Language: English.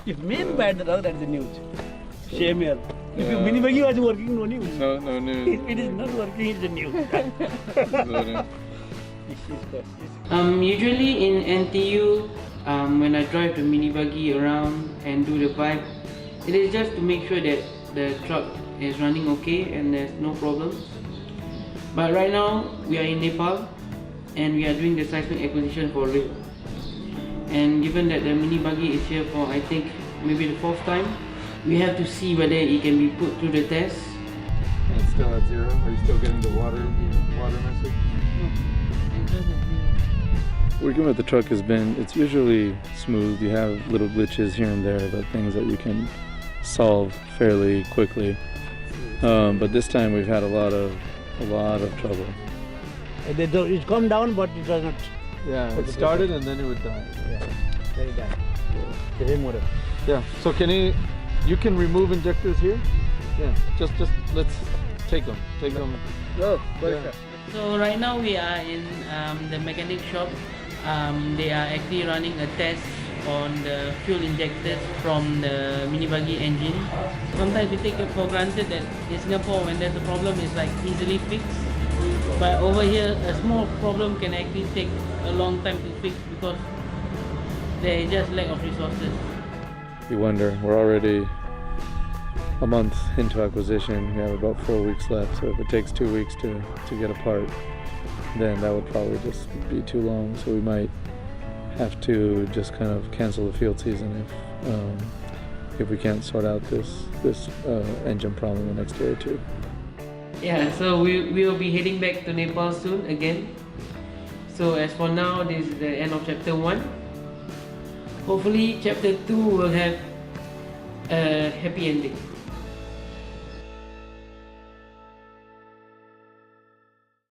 If main bad the truck, that is the news. Shame here. If your mini buggy was working, no news. No news. It is not working, it's the news. Usually in NTU, when I drive the mini buggy around and do the vibe, it is just to make sure that the truck is running okay and there's no problems. But right now we are in Nepal and we are doing the seismic acquisition for real. And given that the mini buggy is here for I think maybe the 4th time, we have to see whether it can be put through the test. And it's still at 0? Are you still getting the water message? Working with the truck has been, it's usually smooth. You have little glitches here and there, but things that you can solve fairly quickly. But this time we've had a lot of trouble. It come down, but it does not. Yeah, it started and then it would die. Yeah, then it died. The same motor. Yeah. So you can remove injectors here? Yeah. Just let's take them. Take them. Oh, yeah. So right now we are in the mechanic shop. They are actually running a test on the fuel injectors from the mini buggy engine. Sometimes we take it for granted that in Singapore when there's a problem it's like easily fixed. But over here a small problem can actually take a long time to fix because there is just lack of resources. You wonder, we're already a month into acquisition. We have about 4 weeks left, so if it takes 2 weeks to get a part, then that would probably just be too long. So we might have to just kind of cancel the field season if we can't sort out this engine problem in the next day or two. Yeah, so we will be heading back to Nepal soon again. So as for now, this is the end of chapter 1. Hopefully chapter 2 will have a happy ending.